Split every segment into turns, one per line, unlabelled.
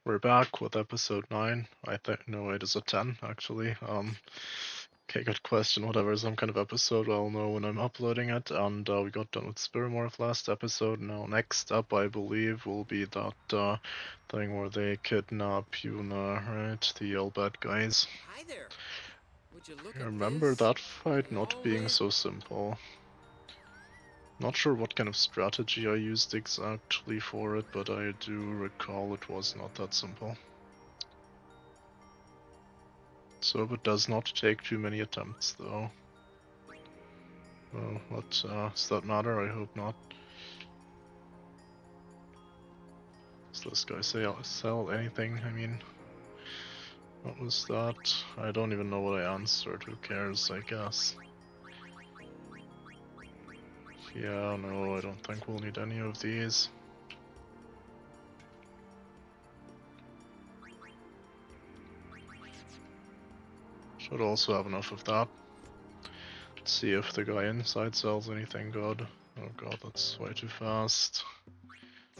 We're back with episode 9. I think, no, it is a 10, actually. Okay, good question. Whatever, some kind of episode, I'll know when I'm uploading it. And we got done with Spirimorph last episode. Now, next up, I believe, will be that thing where they kidnap Yuna, right? The yell bad guys.
Hi there. Would you look
I
at
remember
this?
that fight
We
not
all
being
live.
so simple. Not sure what kind of strategy I used exactly for it, but I do recall it was not that simple. So it does not take too many attempts, though. Oh, what does that matter? I hope not. Does this guy sell anything? I mean, what was that? I don't even know what I answered. Who cares, I guess. Yeah, no, I don't think we'll need any of these. Should also have enough of that. Let's see if the guy inside sells anything good. Oh god, that's way too fast.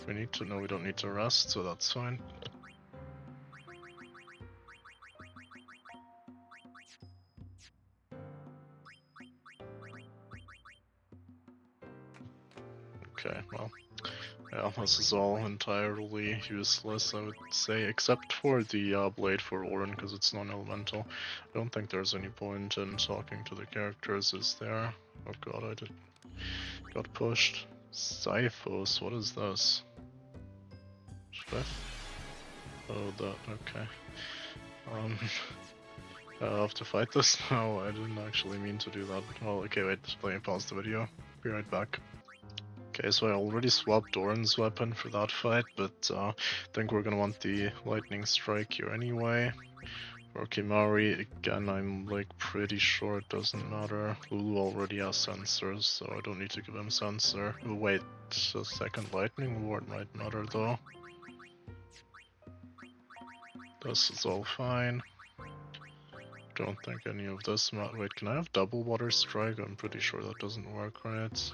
We need to know we don't need to rest, so that's fine. Okay, well. Yeah, this is all entirely useless, I would say, except for the blade for Orin, because it's non-elemental. I don't think there's any point in talking to the characters, is there? Oh god, got pushed. Zyphos, what is this? Should I? Oh, that, okay. I have to fight this now. I didn't actually mean to do that. Oh, okay, wait, let me pause the video. Be right back. Okay, so I already swapped Orin's weapon for that fight, but I think we're gonna want the lightning strike here anyway. For Kimari, again, I'm like pretty sure it doesn't matter. Lulu already has sensors, so I don't need to give him sensor. Oh, wait, a second lightning ward might matter though. This is all fine. Don't think any of this matters. Wait, can I have double water strike? I'm pretty sure that doesn't work, right?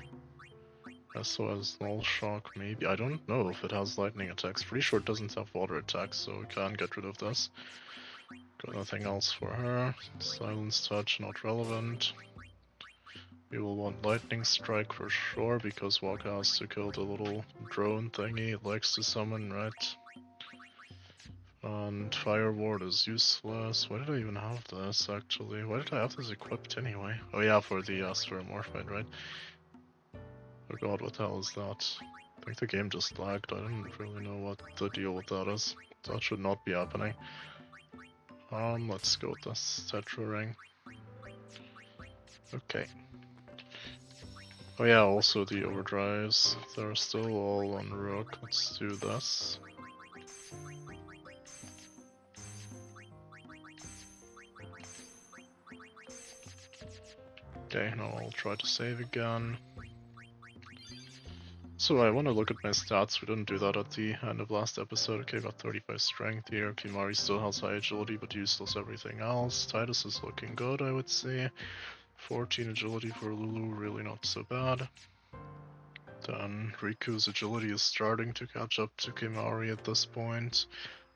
SOS Null Shock, maybe. I don't know if it has lightning attacks. Pretty sure it doesn't have water attacks, so we can get rid of this. Got nothing else for her. Silence Touch, not relevant. We will want Lightning Strike for sure, because Waka has to kill the little drone thingy it likes to summon, right? And Fire Ward is useless. Why did I even have this, actually? Why did I have this equipped anyway? Oh yeah, for the Spirimorphite, right? Oh god, what the hell is that? I think the game just lagged. I didn't really know what the deal with that is. That should not be happening. Let's go with this Tetra Ring. Okay. Oh yeah, also the overdrives. They're still all on Rook. Let's do this. Okay, now I'll try to save again. So I want to look at my stats. We didn't do that at the end of last episode. Okay, got 35 strength here. Kimari still has high agility, but useless everything else. Titus is looking good, I would say. 14 agility for Lulu, really not so bad. Then Riku's agility is starting to catch up to Kimari at this point.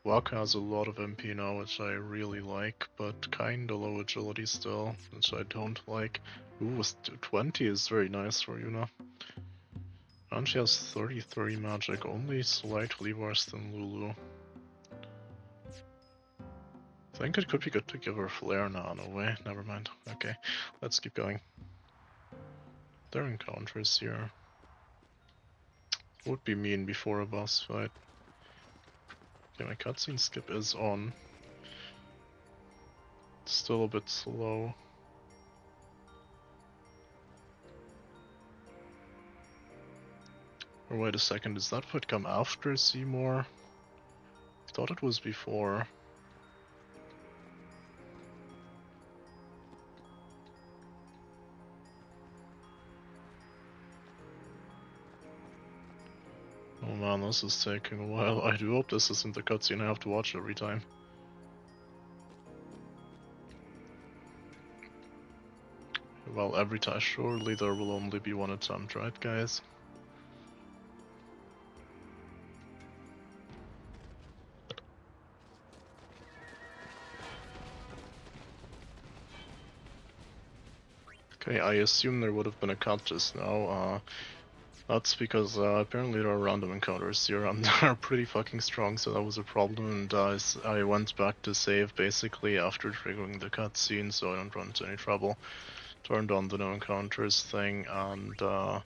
Waka has a lot of MP now, which I really like, but kinda low agility still, which I don't like. Ooh, 20 is very nice for Yuna. And she has 33 magic, only slightly worse than Lulu. I think it could be good to give her Flare now in a way. Never mind. Okay, let's keep going. There are encounters here. Would be mean before a boss fight. Okay, my cutscene skip is on. It's still a bit slow. Or wait a second, does that fight come after Seymour? I thought it was before. Oh man, this is taking a while. I do hope this isn't the cutscene I have to watch every time. Well, every time, surely there will only be one attempt, right guys? Okay, I assume there would have been a cut just now. That's because apparently there are random encounters here and they're pretty fucking strong, so that was a problem. And I went back to save basically after triggering the cutscene, so I don't run into any trouble. Turned on the no encounters thing, and oh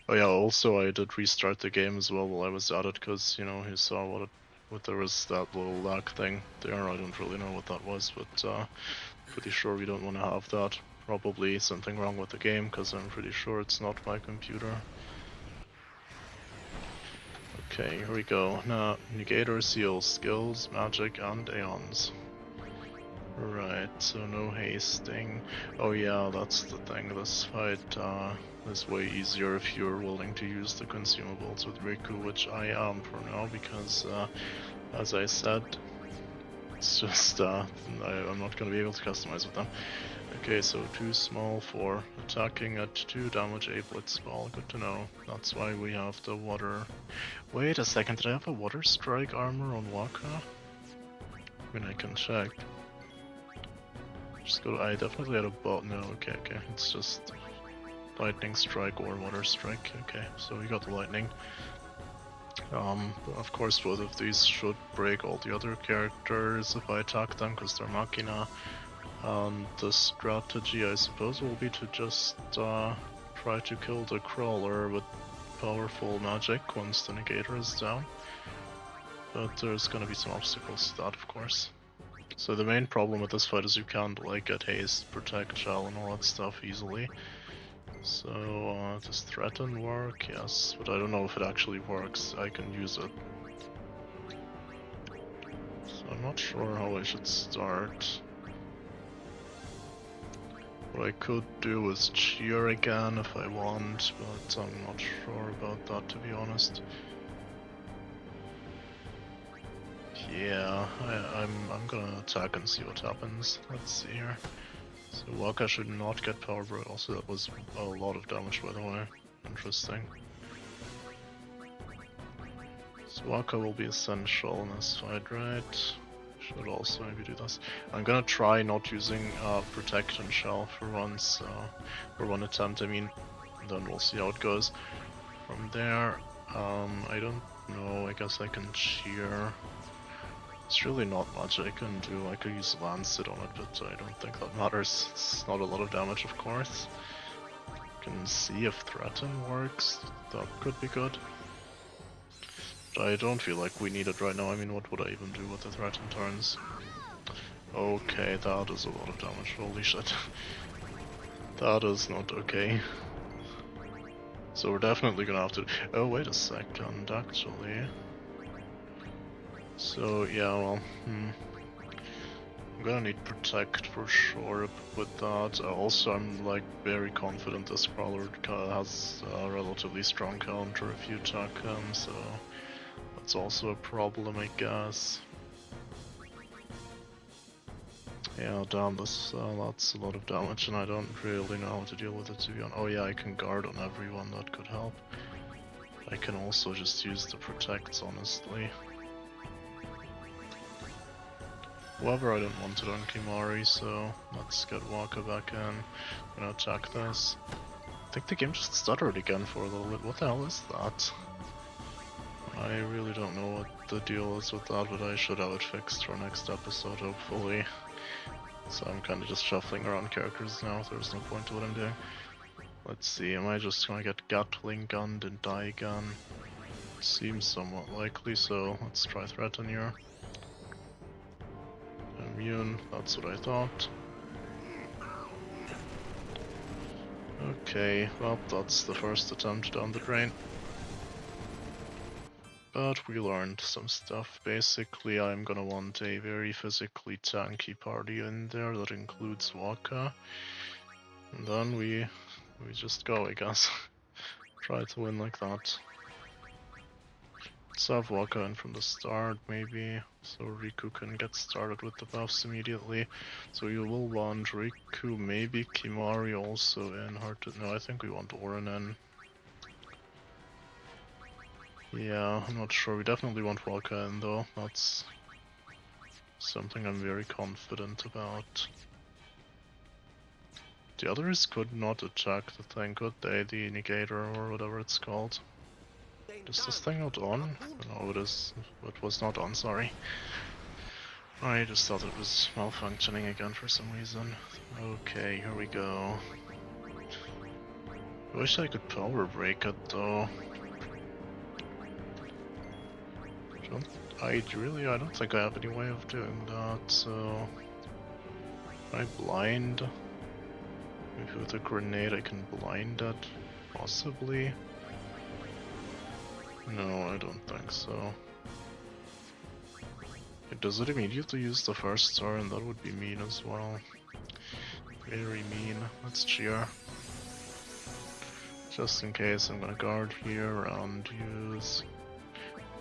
yeah, also I did restart the game as well while I was at it, because you know you saw what there was that little lag thing there. I don't really know what that was, but pretty sure we don't want to have that. Probably something wrong with the game, because I'm pretty sure it's not my computer. Okay, here we go. Now, Negator, Seals, Skills, Magic, and Aeons. Right, so no hasting. Oh yeah, that's the thing. This fight is way easier if you're willing to use the consumables with Riku, which I am for now, because as I said, it's just I'm not going to be able to customize with them. Okay, so too small for attacking at 2 damage, a blitz ball. Good to know. That's why we have the water. Wait a second, did I have a water strike armor on Waka? I mean, I can check. Just go. I definitely had a bot. No, okay. It's just lightning strike or water strike. Okay, so we got the lightning. Of course, both of these should break all the other characters if I attack them, because they're Machina. And the strategy, I suppose, will be to just try to kill the crawler with powerful magic once the negator is down. But there's gonna be some obstacles to that, of course. So the main problem with this fight is you can't like get haste, protect, shell, and all that stuff easily. So does threaten work? Yes, but I don't know if it actually works. I can use it. So I'm not sure how I should start. What I could do is cheer again if I want, but I'm not sure about that, to be honest. Yeah, I'm gonna attack and see what happens. Let's see here. So Waka should not get power break. Also, that was a lot of damage, by the way. Interesting. So Waka will be essential in this fight, right? Should also maybe do this. I'm gonna try not using Protect and Shell for once, for one attempt, I mean. And then we'll see how it goes. From there, I don't know, I guess I can cheer. It's really not much I can do. I could use Lancet on it, but I don't think that matters. It's not a lot of damage, of course. Can see if Threaten works. That could be good. But I don't feel like we need it right now. I mean, what would I even do with the Threaten turns? Okay, that is a lot of damage. Holy shit. That is not okay. So we're definitely gonna have to... Oh, wait a second, actually. So, yeah, well, I'm gonna need Protect for sure with that. Also, I'm like very confident this crawler has a relatively strong counter if you attack him, so that's also a problem, I guess. Yeah, damn, that's a lot of damage, and I don't really know how to deal with it, to be honest. Oh yeah, I can guard on everyone, that could help. I can also just use the Protects, honestly. However, I don't want it on Kimari, so let's get Waka back in. I'm gonna attack this. I think the game just stuttered again for a little bit. What the hell is that? I really don't know what the deal is with that, but I should have it fixed for next episode, hopefully. So I'm kinda just shuffling around characters now, there's no point to what I'm doing. Let's see, am I just gonna get Gatling gunned and die gun? Seems somewhat likely, so let's try Threaten here. Immune, that's what I thought. Okay, well, that's the first attempt down the drain. But we learned some stuff. Basically, I'm gonna want a very physically tanky party in there that includes Waka. And then we just go, I guess. Try to win like that. Let's have Waka in from the start, maybe, so Riku can get started with the buffs immediately. So you will want Riku, maybe Kimari also in. Hard to... No, I think we want Orin in. Yeah, I'm not sure. We definitely want Waka in though. That's something I'm very confident about. The others could not attack the thing, could they? The negator or whatever it's called. Is this thing not on? No, it is. It was not on, sorry. I just thought it was malfunctioning again for some reason. Okay, here we go. I wish I could power break it though. I don't think I have any way of doing that, so... Can I blind? Maybe with a grenade I can blind it? Possibly? No, I don't think so. Does it immediately use the first turn? That would be mean as well. Very mean. Let's cheer. Just in case, I'm gonna guard here and use...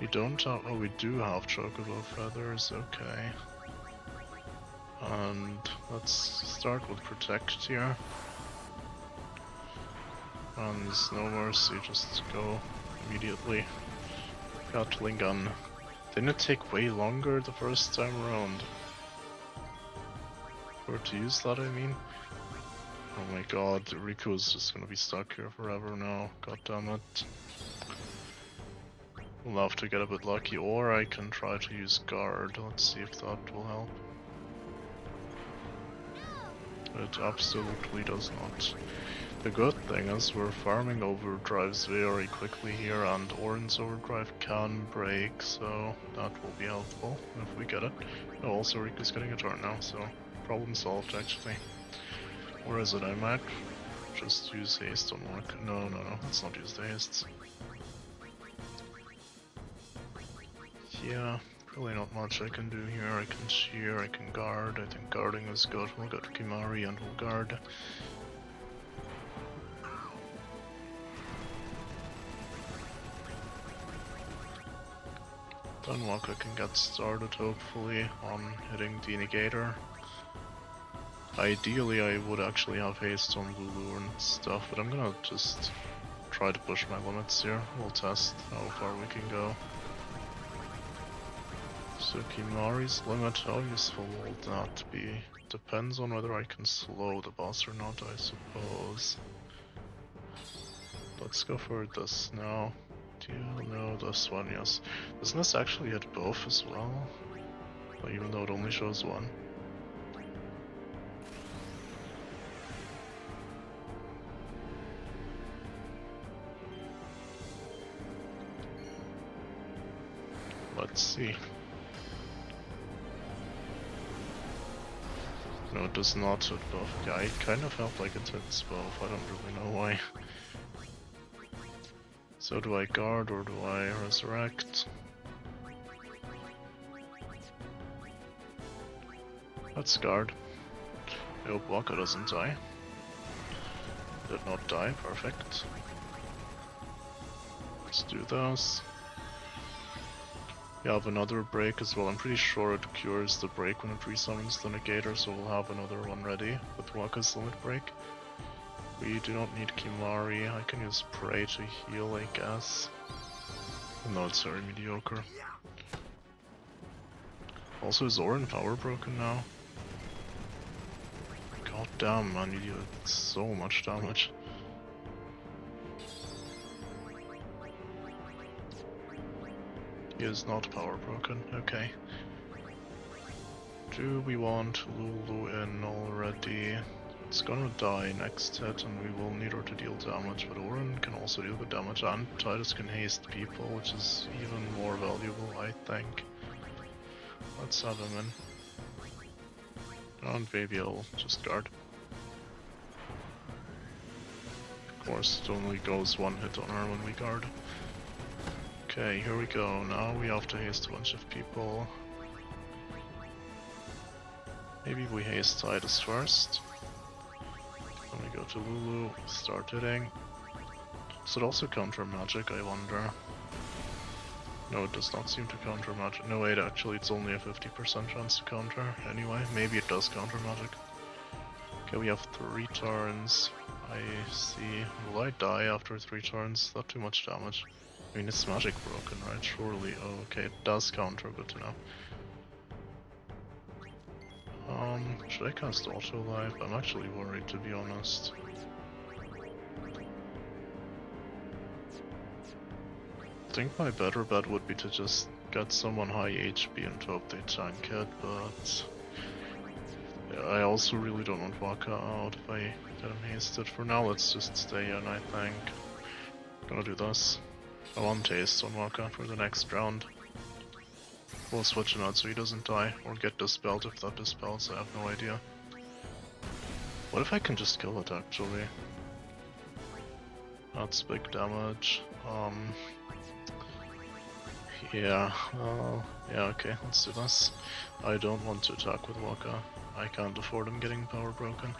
We don't have... Oh, we do have chocobo feathers, okay. And let's start with protect here. And there's no mercy, just go immediately. Gatling gun. Didn't it take way longer the first time around? Or to use that, I mean? Oh my god, Riku's just gonna be stuck here forever now. God damn it. We'll have to get a bit lucky, or I can try to use guard. Let's see if that will help. It absolutely does not. The good thing is we're farming overdrives very quickly here, and Orin's overdrive can break, so that will be helpful if we get it. Oh, also Riku's getting a turn now, so problem solved actually. Or is it? I might just use haste on one. No, let's not use the hastes. Yeah, really not much I can do here. I can shear, I can guard. I think guarding is good. We'll go to Kimari and we'll guard. Then Waka can get started hopefully on hitting the negator. Ideally I would actually have haste on Lulu and stuff, but I'm gonna just try to push my limits here. We'll test how far we can go. So Kimari's limit, how useful will that be? Depends on whether I can slow the boss or not, I suppose. Let's go for this now. Do you know this one? Yes. Doesn't this actually hit both as well? Even though it only shows one. Let's see. No, it does not hit both. Yeah, I kind of felt like it hits both. I don't really know why. So do I guard or do I resurrect? Let's guard. I hope Waka doesn't die. Did not die, perfect. Let's do this. We have another break as well. I'm pretty sure it cures the break when it resummons the negator, so we'll have another one ready with Waka's limit break. We do not need Kimari. I can use Prey to heal, I guess. No, it's very mediocre. Also, is Orin power broken now? God damn, man, you deal so much damage. He is not power broken, okay. Do we want Lulu in already? It's gonna die next hit and we will need her to deal damage, but Orin can also deal good damage and Titus can haste people, which is even more valuable, I think. Let's have him in. And maybe I'll just guard. Of course, it only goes one hit on her when we guard. Okay, here we go. Now we have to haste a bunch of people. Maybe we haste Titus first. Then we go to Lulu, start hitting. Does it also counter magic, I wonder? No, it does not seem to counter magic. No, wait, actually it's only a 50% chance to counter. Anyway, maybe it does counter magic. Okay, we have 3 turns. I see. Will I die after 3 turns? Not too much damage. I mean, it's magic broken, right? Surely. Oh, okay, it does counter, good to know. Should I cast Auto Life? I'm actually worried, to be honest. I think my better bet would be to just get someone high HP and hope they tank it, but I also really don't want Waka out if I get him hasted. For now, let's just stay in, I think. Gonna do this. I want taste on Waka for the next round. We'll switch him out so he doesn't die, or get dispelled if that dispels, I have no idea. What if I can just kill it actually? That's big damage. Yeah, yeah, okay, let's do this. I don't want to attack with Waka. I can't afford him getting power broken.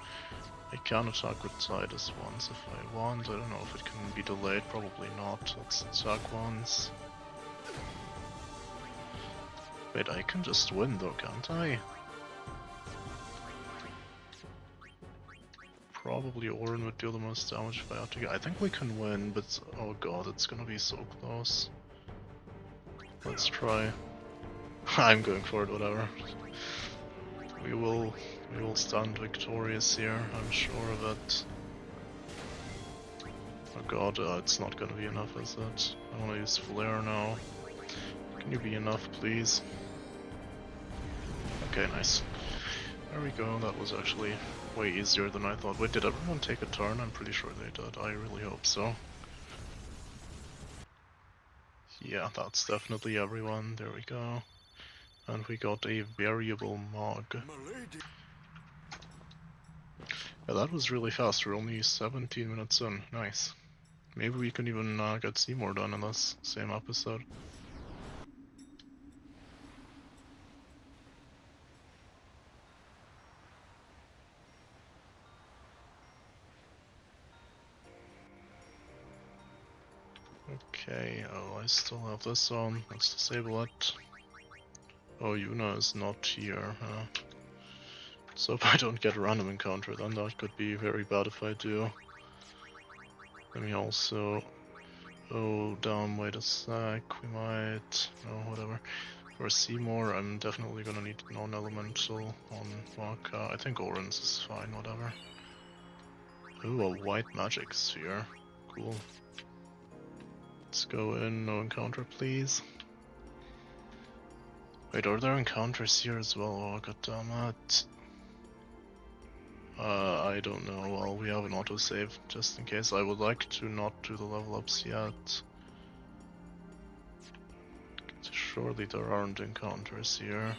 I can attack with Tidus once if I want. I don't know if it can be delayed, probably not. Let's attack once. Wait, I can just win though, can't I? Probably Orin would deal the most damage if I had to get. I think we can win, but oh god, it's gonna be so close. Let's try. I'm going for it, whatever. We will stand victorious here, I'm sure of it. Oh god, it's not gonna be enough, is it? I wanna use Flare now. Can you be enough, please? Okay, nice. There we go, that was actually way easier than I thought. Wait, did everyone take a turn? I'm pretty sure they did, I really hope so. Yeah, that's definitely everyone, there we go. And we got a variable Mog. Yeah, that was really fast, we're only 17 minutes in, nice. Maybe we can even get Seymour done in this same episode. Okay, oh, I still have this on. Let's disable it. Oh, Yuna is not here. So if I don't get a random encounter, then that could be very bad if I do. Let me also... Oh, damn, wait a sec. We might... No, whatever. For Seymour, I'm definitely gonna need non-elemental on Waka. I think Orange is fine, whatever. Ooh, a white magic sphere. Cool. Let's go in, no encounter please. Wait, are there encounters here as well? Oh, goddammit. I don't know. Well, we have an autosave just in case. I would like to not do the level ups yet. Surely there aren't encounters here.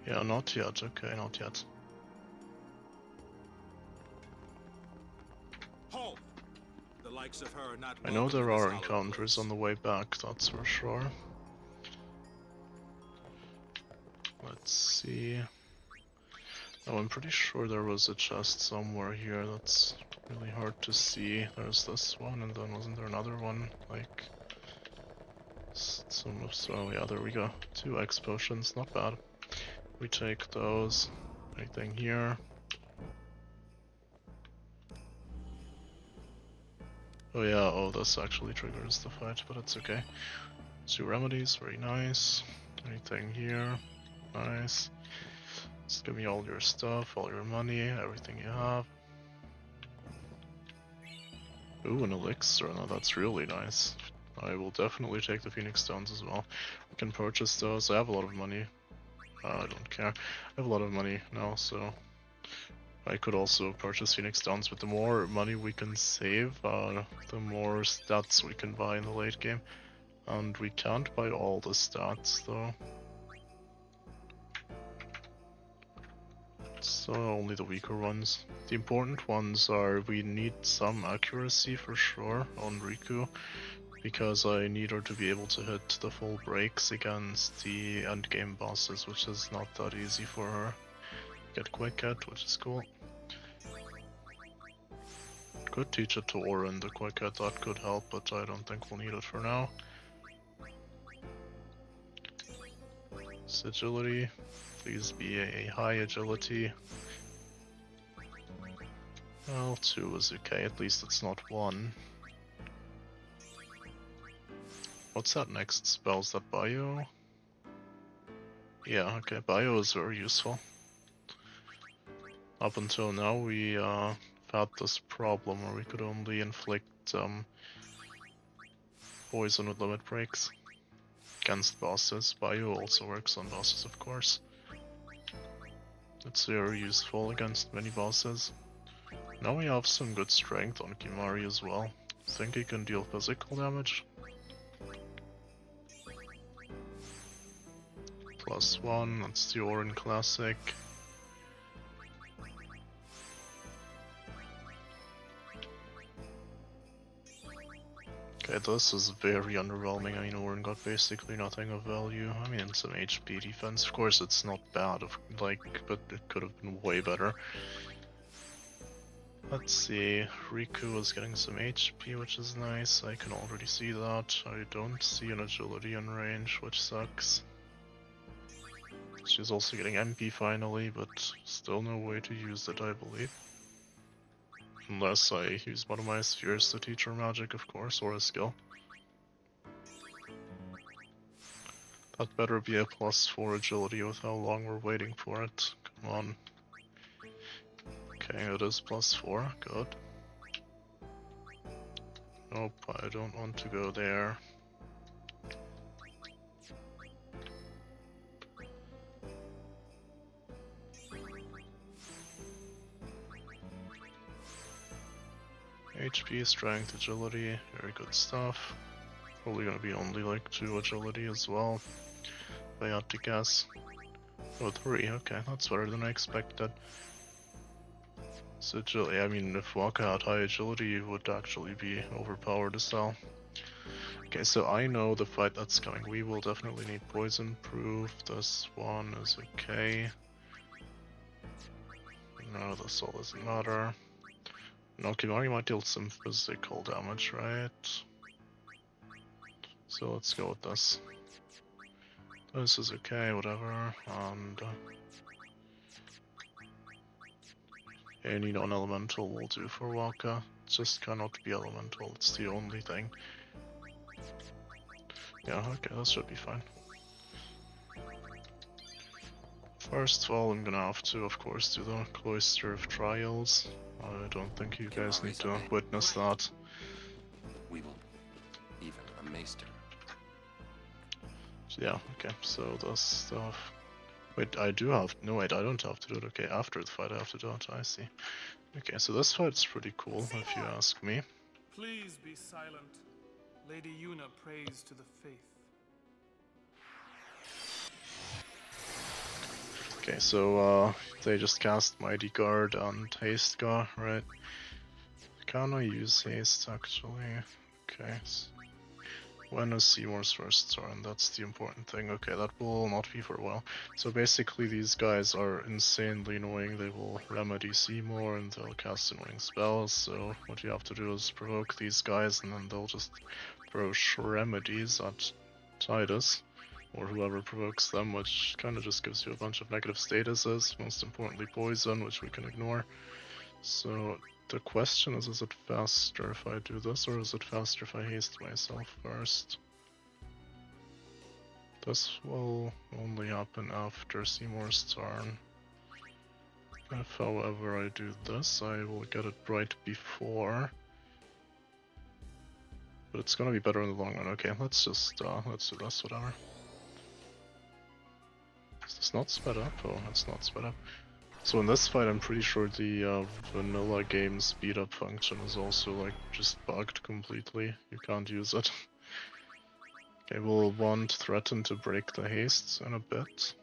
Yeah, not yet. Okay, not yet.
Halt! The likes of her are not
I know
welcome
there
in this
are
hollow
encounters
place.
on the way back, that's for sure. Let's see. Oh, I'm pretty sure there was a chest somewhere here that's really hard to see. There's this one, and then wasn't there another one? Like... some of... so yeah, there we go. 2 X potions, not bad. We take those. Anything here? Oh yeah, oh this actually triggers the fight, but it's okay. 2 remedies, very nice. Anything here? Nice. Just give me all your stuff, all your money, everything you have. Ooh, an elixir, no, that's really nice. I will definitely take the Phoenix Stones as well. I can purchase those, I have a lot of money. I don't care. I have a lot of money now, so... I could also purchase Phoenix Stones, but the more money we can save, the more stats we can buy in the late game. And we can't buy all the stats, though. So only the weaker ones. The important ones are we need some accuracy for sure on Riku, because I need her to be able to hit the full breaks against the endgame bosses, which is not that easy for her. Get quick hit, which is cool. Could teach it to Orin, the quick hit, that could help, but I don't think we'll need it for now. Agility, please be a high agility. Well, 2 is okay, at least it's not 1. What's that next spell? Is that bio? Yeah, okay, bio is very useful. Up until now we had this problem where we could only inflict poison with limit breaks against bosses. Bio also works on bosses, of course. It's very useful against many bosses. Now we have some good strength on Kimari as well. I think he can deal physical damage. +1, that's the Orin Classic. Okay, this is very underwhelming. I mean, Orin got basically nothing of value. I mean, some HP defense. Of course, it's not bad, but it could have been way better. Let's see, Riku is getting some HP, which is nice. I can already see that. I don't see an agility in range, which sucks. She's also getting MP finally, but still no way to use it, I believe. Unless I use one of my spheres to teach her magic, of course, or a skill. That better be a +4 agility with how long we're waiting for it. Come on. Okay, it is +4, good. Nope, I don't want to go there. HP, strength, agility, very good stuff. Probably gonna be only like 2 agility as well, if I had to guess. Oh, 3, okay, that's better than I expected. So agility, I mean, if Waka had high agility, it would actually be overpowered as well. Okay, so I know the fight that's coming. We will definitely need poison proof. This one is okay. No, this all doesn't matter. No, Kimari might deal some physical damage, right? So let's go with this. This is okay, whatever, and any non-elemental will do for Waka. It just cannot be elemental, it's the only thing. Yeah, okay, that should be fine. First of all, I'm gonna have to, of course, do the Cloister of Trials. I don't think you guys need to witness that.
We will even a maester.
Yeah, okay, so this stuff. Wait, I do have. No, wait, I don't have to do it. Okay, after the fight, I have to do it. I see. Okay, so this fight's pretty cool,
Seymour!
if you ask me.
Please be silent. Lady Yuna prays to the faith.
Okay, so they just cast Mighty Guard and Haste Ga, right? Can I use Haste actually? Okay. When is Seymour's first turn? That's the important thing. Okay, that will not be for a while. So basically these guys are insanely annoying. They will remedy Seymour and they'll cast annoying spells. So what you have to do is provoke these guys and then they'll just throw remedies at Tidus. Or whoever provokes them, which kind of just gives you a bunch of negative statuses. Most importantly poison, which we can ignore. So the question is it faster if I do this, or is it faster if I haste myself first? This will only happen after Seymour's turn. If, however, I do this, I will get it right before. But it's gonna be better in the long run. Okay, let's do this, whatever. Is this not sped up? Oh, it's not sped up. So in this fight, I'm pretty sure the vanilla game speed up function is also like just bugged completely. You can't use it. Okay, we'll want threaten to break the hastes in a bit.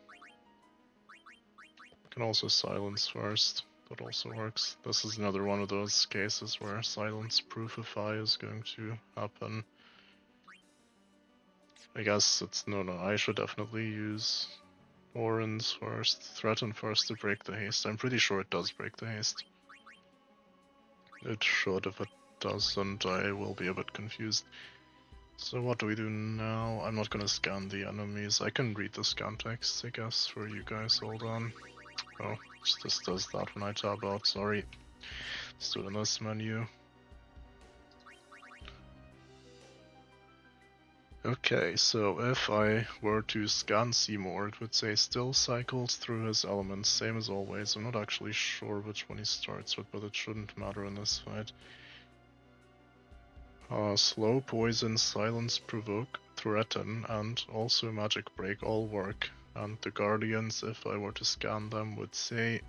Can also silence first. That also works. This is another one of those cases where silence proofify is going to happen. I guess it's no. I should definitely use Orin's first. Threaten first to break the haste. I'm pretty sure it does break the haste. It should. If it doesn't, I will be a bit confused. So what do we do now? I'm not gonna scan the enemies. I can read the scan text, I guess, for you guys. Hold on. Oh, it just does that when I tab out. Sorry. Let's do it in this menu. Okay, so if I were to scan Seymour, it would say still cycles through his elements, same as always. I'm not actually sure which one he starts with, but it shouldn't matter in this fight. Slow, poison, silence, provoke, threaten, and also magic break all work. And the guardians, if I were to scan them, would say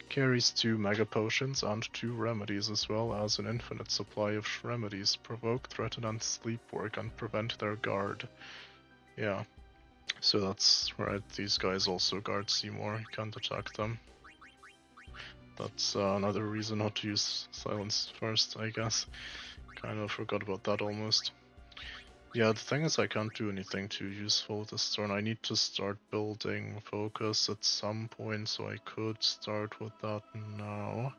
carries 2 mega potions and 2 remedies, as well as an infinite supply of remedies, provoke, threaten, and sleep work, and prevent their guard. Yeah, so that's right, these guys also guard Seymour, you can't attack them. That's another reason not to use silence first, I guess. Kind of forgot about that almost. Yeah, the thing is I can't do anything too useful this turn. I need to start building focus at some point, so I could start with that now.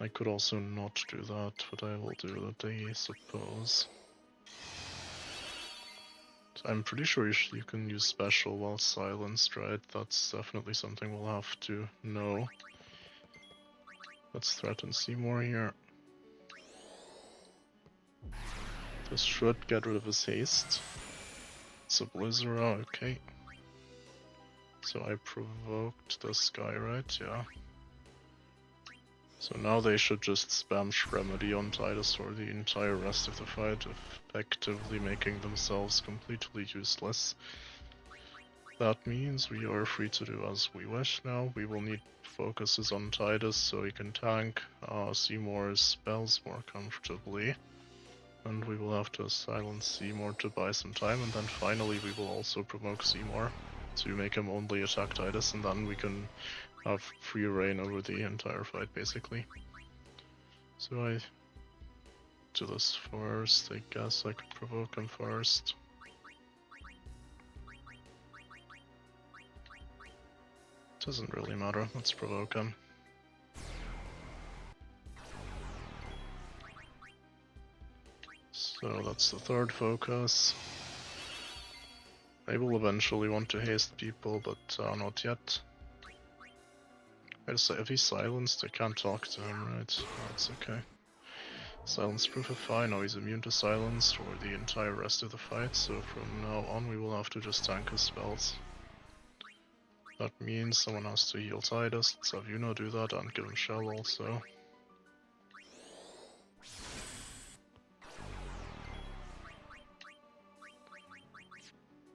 I could also not do that, but I will do that, I suppose. I'm pretty sure you can use special while silenced, right? That's definitely something we'll have to know. Let's threaten Seymour here. This should get rid of his haste. It's a Blizzara, okay. So I provoked this guy, right? Yeah. So now they should just spam Remedy on Titus for the entire rest of the fight, effectively making themselves completely useless. That means we are free to do as we wish now. We will need focuses on Titus so he can tank Seymour's spells more comfortably. And we will have to silence Seymour to buy some time, and then finally we will also provoke Seymour to make him only attack Titus, and then we can have free reign over the entire fight, basically. So I do this first, I guess I could provoke him first. Doesn't really matter, let's provoke him. So that's the third focus. I will eventually want to haste people, but not yet. If he's silenced, I can't talk to him, right? That's okay. Silence proof of fire, now he's immune to silence for the entire rest of the fight, so from now on we will have to just tank his spells. That means someone has to heal Titus, let's have Yuno do that and give him Shell also.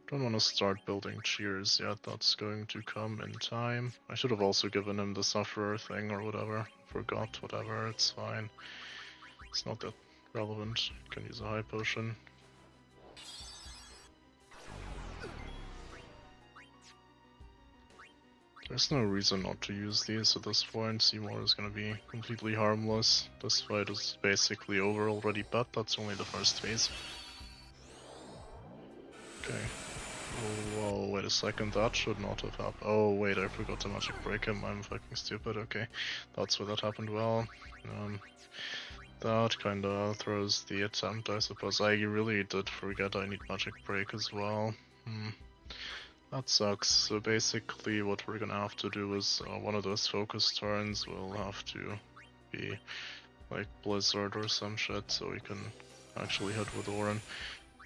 Don't want to start building cheers yet, that's going to come in time. I should have also given him the Sufferer thing or whatever. Forgot, whatever, it's fine. It's not that relevant. You can use a high potion. There's no reason not to use these at this point. Seymour is gonna be completely harmless. This fight is basically over already, but that's only the first phase. Okay. Whoa, wait a second, that should not have happened. Oh wait, I forgot to magic break him, I'm fucking stupid, okay. That's where that happened well. That kinda throws the attempt, I suppose. I really did forget I need magic break as well. That sucks. So basically what we're gonna have to do is one of those focus turns will have to be like Blizzard or some shit so we can actually hit with Orin.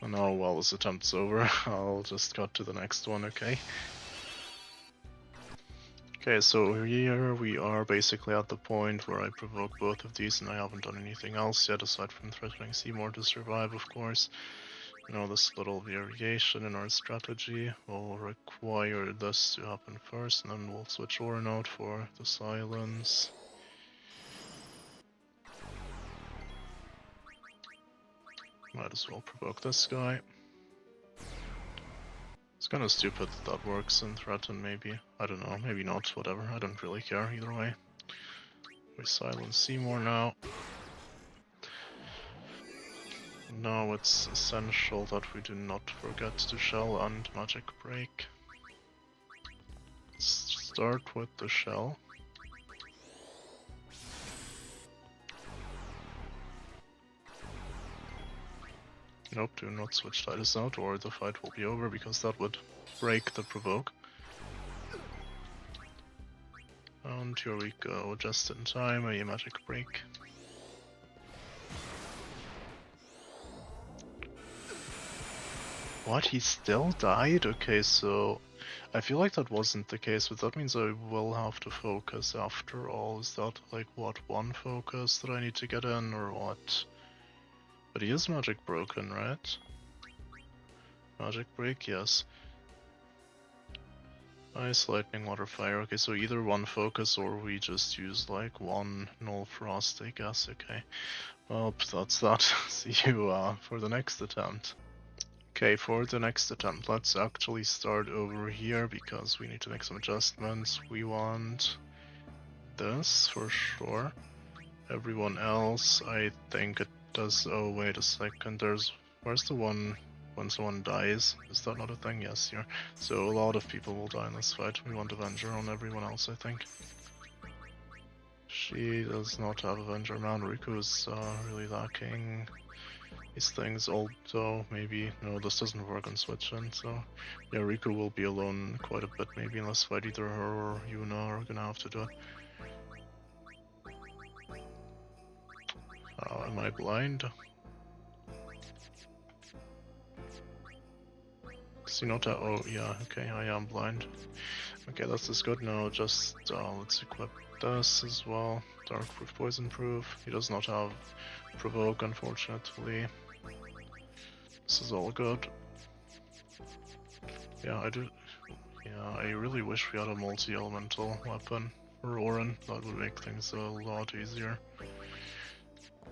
And now while this attempt's over, I'll just cut to the next one, okay? Okay, so here we are basically at the point where I provoke both of these and I haven't done anything else yet aside from threatening Seymour to survive, of course. You know, this little variation in our strategy will require this to happen first, and then we'll switch Orin out for the silence. Might as well provoke this guy. It's kinda stupid that works in Threaten, maybe. I don't know, maybe not, whatever. I don't really care either way. We silence Seymour now. Now it's essential that we do not forget to shell and magic break. Let's start with the shell. Nope, do not switch Titus out or the fight will be over because that would break the provoke. And here we go, just in time, a magic break. What? He still died? Okay, so I feel like that wasn't the case, but that means I will have to focus after all. Is that like what, one focus that I need to get in or what? But he is magic broken, right? Magic break, yes. Ice, lightning, water, fire. Okay, so either one focus or we just use like one null frost, I guess. Okay. Well, that's that. See you for the next attempt. Okay, for the next attempt, let's actually start over here because we need to make some adjustments. We want this for sure. Everyone else, I think it does. Oh, wait a second. Where's the one when someone dies? Is that not a thing? Yes, here. So a lot of people will die in this fight. We want Avenger on everyone else, I think. She does not have Avenger. Man, Riku is really lacking these things, although maybe, no, this doesn't work on switch in, so yeah, Riku will be alone quite a bit maybe in this fight. Either her or Yuna are gonna have to do it. Am I blind? Sinota, oh yeah, okay, I am blind. Okay, this is good. Now just let's equip this as well. Dark proof, poison proof. He does not have provoke, unfortunately. This is all good. Yeah, I do. Yeah, I really wish we had a multi-elemental weapon for Orin. That would make things a lot easier.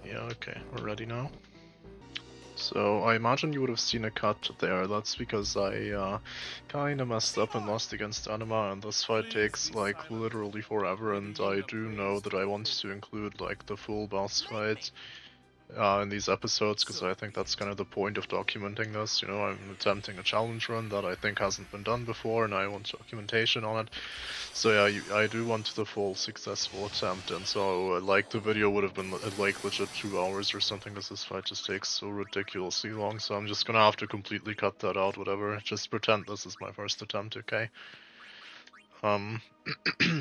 Yeah, okay, we're ready now. So I imagine you would have seen a cut there. That's because I kinda messed up and lost against Anima, and this fight takes like literally forever, and I do know that I want to include like the full boss fight in these episodes, because I think that's kind of the point of documenting this. You know, I'm attempting a challenge run that I think hasn't been done before, and I want documentation on it. So yeah, I do want the full successful attempt, and so like the video would have been like legit 2 hours or something, because this fight just takes so ridiculously long. So I'm just gonna have to completely cut that out, whatever. Just pretend this is my first attempt, okay?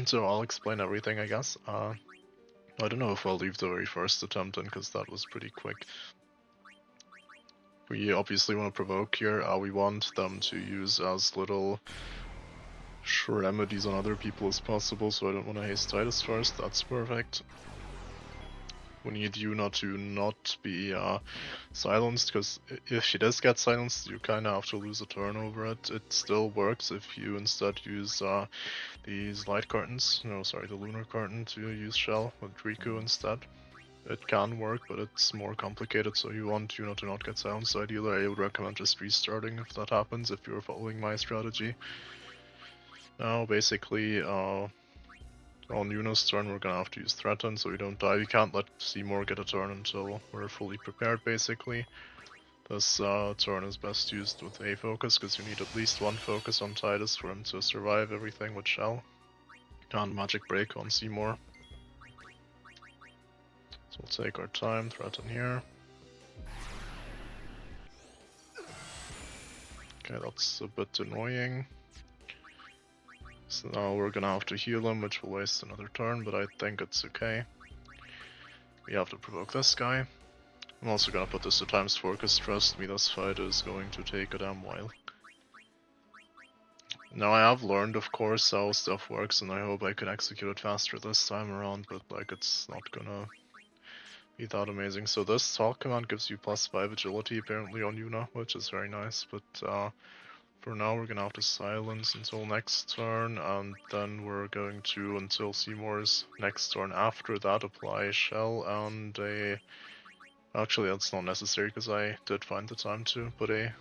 So I'll explain everything, I guess. I don't know if I'll leave the very first attempt in, because that was pretty quick. We obviously want to provoke here. We want them to use as little remedies on other people as possible, so I don't want to haste Titus first. That's perfect. We need Yuna to not be silenced, because if she does get silenced, you kind of have to lose a turn over it. It still works if you instead use these light curtains. No, sorry, the lunar curtain to use Shell with Riku instead. It can work, but it's more complicated, so you want Yuna to not get silenced. Ideally, I would recommend just restarting if that happens, if you're following my strategy. Now, basically, on Yuna's turn, we're gonna have to use Threaten so we don't die. We can't let Seymour get a turn until we're fully prepared, basically. This turn is best used with a focus, because you need at least one focus on Titus for him to survive everything with Shell. And Magic Break on Seymour. So we'll take our time, Threaten here. Okay, that's a bit annoying. So now we're gonna have to heal him, which will waste another turn, but I think it's okay. We have to provoke this guy. I'm also gonna put this to ×4, because trust me, this fight is going to take a damn while. Now I have learned, of course, how stuff works, and I hope I can execute it faster this time around, but like it's not gonna be that amazing. So this talk command gives you +5 agility apparently on Yuna, which is very nice, but for now we're gonna have to silence until next turn, and then we're going to, until Seymour's next turn after that, apply Shell and a... Actually that's not necessary, because I did find the time to put a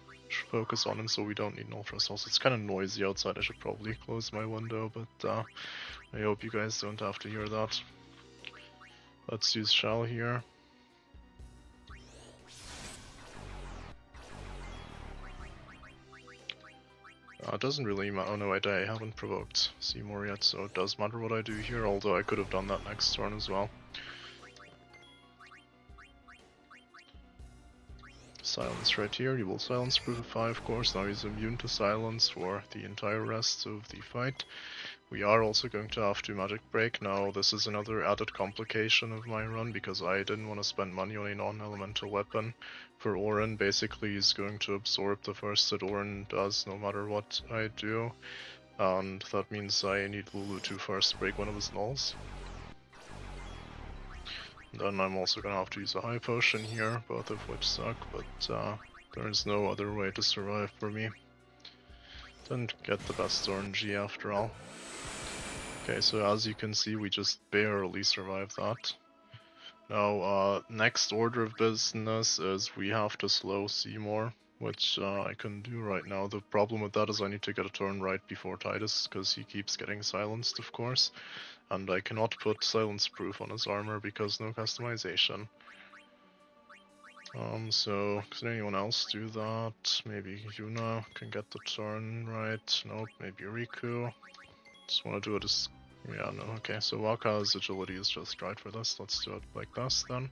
focus on him, so we don't need null frost. Also, it's kind of noisy outside, I should probably close my window, but I hope you guys don't have to hear that. Let's use Shell here. It doesn't really matter. Oh no, I haven't provoked Seymour yet, so it does matter what I do here, although I could have done that next turn as well. Silence right here. He will silence proof of 5, of course. Now he's immune to silence for the entire rest of the fight. We are also going to have to magic break. Now this is another added complication of my run because I didn't want to spend money on a non-elemental weapon. For Orin, basically he's going to absorb the first that Orin does no matter what I do. And that means I need Lulu to first break one of his nulls. Then I'm also gonna have to use a high potion here, both of which suck, but there is no other way to survive for me. Didn't get the best RNG after all. Okay, so as you can see, we just barely survived that. Now, next order of business is we have to slow Seymour, which I can do right now. The problem with that is I need to get a turn right before Titus, because he keeps getting silenced, of course. And I cannot put silence proof on his armor because no customization. So, can anyone else do that? Maybe Yuna can get the turn right. Nope, maybe Riku. Just want to do it as... yeah, no, okay, so Waka's agility is just right for this. Let's do it like this then.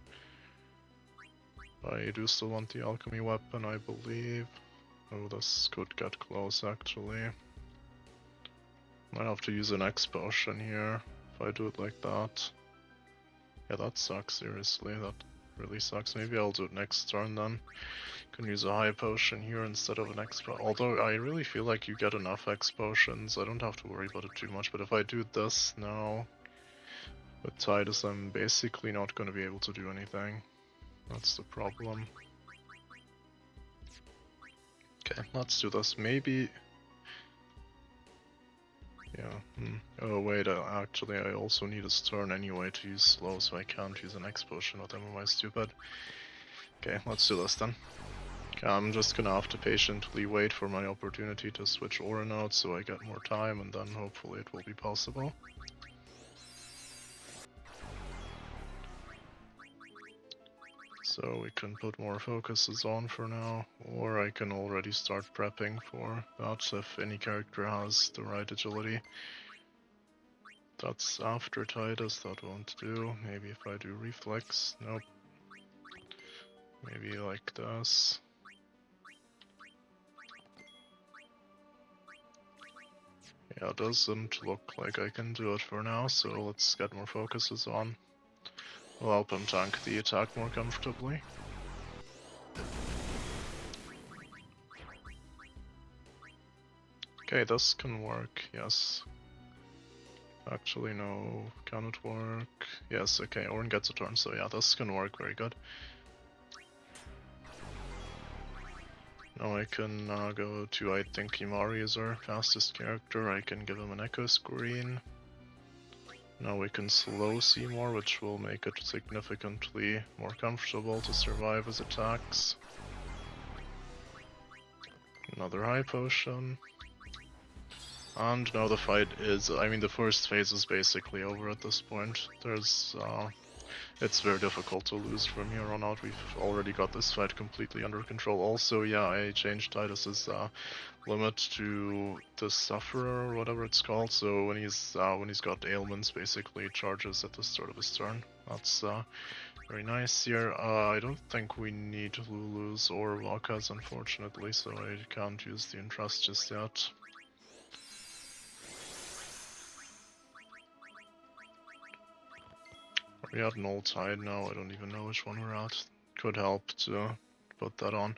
I do still want the alchemy weapon, I believe. Oh, this could get close actually. Might have to use an X potion here if I do it like that. Yeah, that sucks, seriously. That really sucks. Maybe I'll do it next turn then. Can use a high potion here instead of an X potion. Although I really feel like you get enough X potions, I don't have to worry about it too much. But if I do this now with Titus, I'm basically not going to be able to do anything. That's the problem. Okay, let's do this. Maybe... yeah. Oh wait, actually I also need his turn anyway to use slow, so I can't use an X potion with him. Am I stupid? Okay, let's do this then. Okay, I'm just gonna have to patiently wait for my opportunity to switch Orin out so I get more time, and then hopefully it will be possible. So we can put more focuses on for now, or I can already start prepping for that if any character has the right agility. That's after Titus, that won't do. Maybe if I do reflex, nope. Maybe like this. Yeah, it doesn't look like I can do it for now, so let's get more focuses on. We'll help him tank the attack more comfortably. Okay, this can work, yes. Actually, no, can it work? Yes, okay, Orin gets a turn, so yeah, this can work very good. Now I can go to, I think Imari is our fastest character. I can give him an echo screen. Now we can slow Seymour, which will make it significantly more comfortable to survive his attacks. Another high potion. And now the fight is, I mean the first phase is basically over at this point. It's very difficult to lose from here on out. We've already got this fight completely under control. Also, yeah, I changed Titus's limit to the Sufferer or whatever it's called. So when he's got ailments, basically charges at the start of his turn. That's very nice here. I don't think we need Lulu's or Waka's, unfortunately, so I can't use the Entrust just yet. Are we at an old tide now? I don't even know which one we're at. Could help to put that on.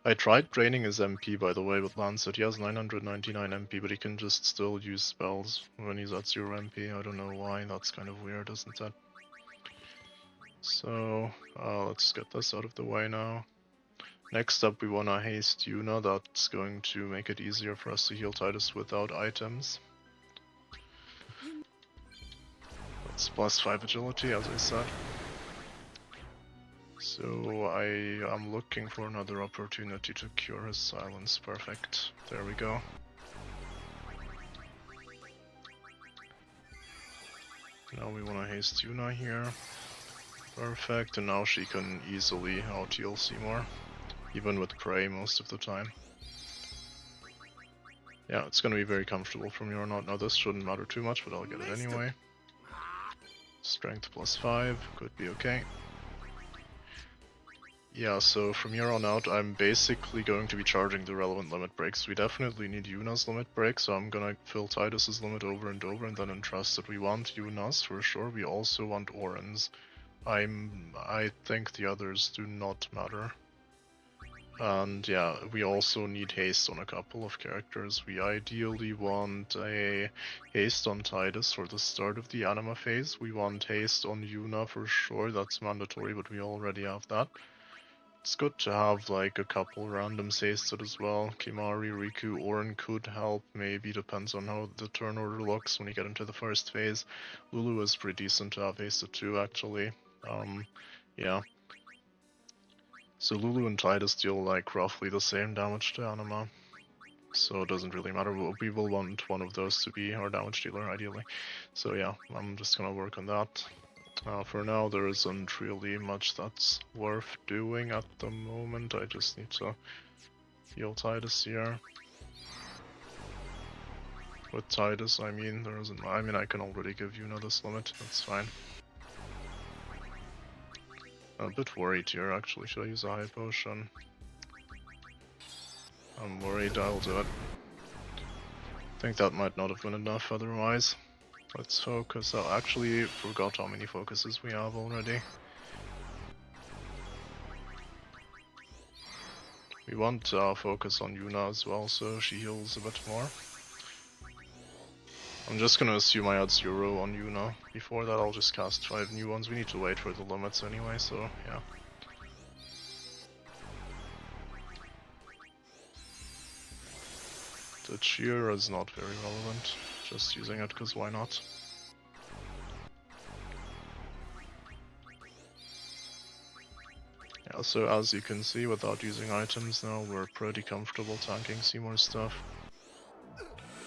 I tried draining his MP, by the way, with Lancet. He has 999 MP, but he can just still use spells when he's at 0 MP. I don't know why. That's kind of weird, isn't it? So, let's get this out of the way now. Next up, we want to haste Yuna. That's going to make it easier for us to heal Titus without items. That's +5 agility, as I said. So I am looking for another opportunity to cure his silence. Perfect. There we go. Now we want to haste Yuna here. Perfect, and now she can easily out-heal Seymour. Even with prey most of the time. Yeah, it's gonna be very comfortable from here on out. Now this shouldn't matter too much, but I'll get it anyway. Strength +5, could be okay. Yeah, so from here on out, I'm basically going to be charging the relevant limit breaks. We definitely need Yuna's limit break, so I'm gonna fill Titus's limit over and over, and then entrust that we want Yuna's for sure. We also want Oren's. I think the others do not matter. And yeah, we also need haste on a couple of characters. We ideally want a haste on Titus for the start of the anima phase. We want haste on Yuna for sure, that's mandatory, but we already have that. It's good to have like a couple randoms hasted as well. Kimari, Riku, Oren could help, maybe, depends on how the turn order looks when you get into the first phase. Lulu is pretty decent to have hasted too, actually. Yeah. So Lulu and Titus deal like roughly the same damage to Anima, so it doesn't really matter. We will want one of those to be our damage dealer, ideally. So yeah, I'm just gonna work on that. For now, there isn't really much that's worth doing at the moment. I just need to heal Titus here. With Titus, I mean, there isn't. I mean, I can already give Yuna this limit. That's fine. I'm a bit worried here, actually. Should I use a high potion? I'm worried. I'll do it. I think that might not have been enough otherwise. Let's focus. I actually forgot how many focuses we have already. We want to focus on Yuna as well, so she heals a bit more. I'm just gonna assume I add 0 on Yuna. Before that, I'll just cast 5 new ones. We need to wait for the limits anyway, so yeah. The cheer is not very relevant. Just using it because why not? Yeah, so as you can see, without using items now, we're pretty comfortable tanking Seymour stuff.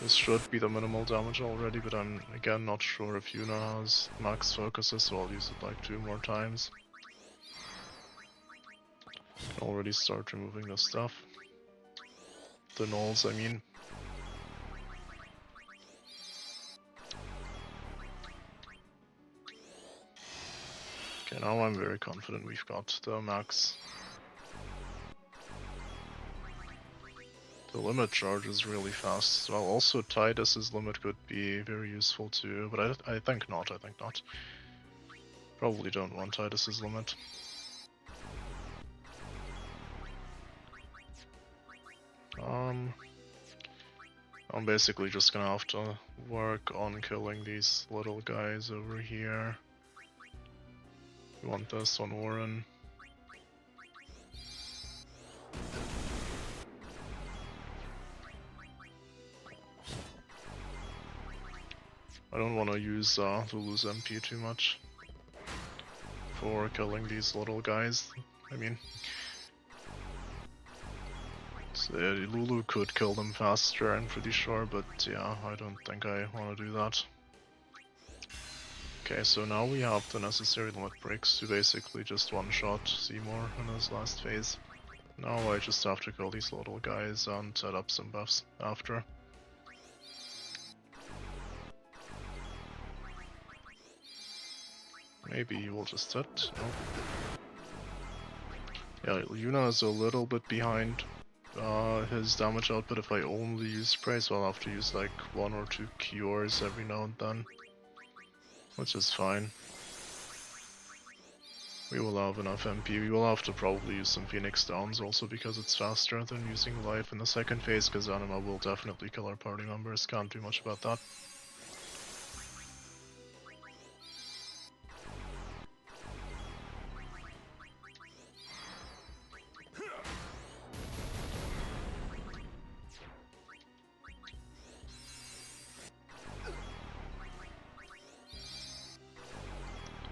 This should be the minimal damage already, but I'm again not sure if Yuna has max focuses, so I'll use it like 2 more times. Can already start removing the stuff. The nulls, I mean. Okay, now I'm very confident we've got the max. The limit charge is really fast. Well, also Titus's limit could be very useful too, but I think not, Probably don't want Titus's limit. I'm basically just gonna have to work on killing these little guys over here. We want this on Oren. I don't want to use Lulu's MP too much for killing these little guys. I mean, Lulu could kill them faster, I'm pretty sure, but yeah, I don't think I want to do that. Okay, so now we have the necessary limit breaks to basically just one-shot Seymour in his last phase. Now I just have to kill these little guys and set up some buffs after. Maybe we'll just set. No. Yeah, Yuna is a little bit behind his damage output. If I only use spray, so I'll have to use like 1 or 2 cures every now and then, which is fine. We will have enough MP. We will have to probably use some Phoenix Downs also because it's faster than using life in the second phase, because Anima will definitely kill our party members. Can't do much about that.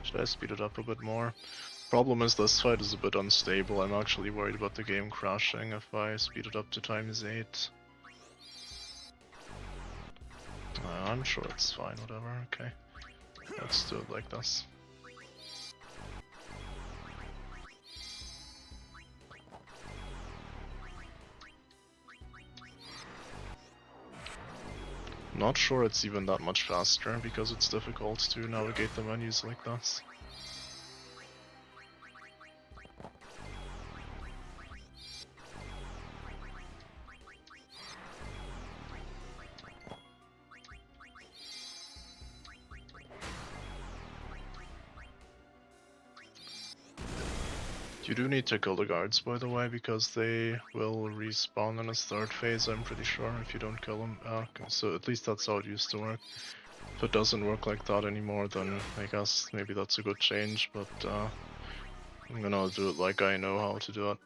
Should I speed it up a bit more? Problem is this fight is a bit unstable. I'm actually worried about the game crashing if I speed it up to ×8. I'm sure it's fine, whatever, okay. Let's do it like this. Not sure it's even that much faster, because it's difficult to navigate the menus like this. You do need to kill the guards, by the way, because they will respawn in his third phase, I'm pretty sure, if you don't kill them. So at least that's how it used to work. If it doesn't work like that anymore, then I guess maybe that's a good change, but I'm gonna do it like I know how to do it.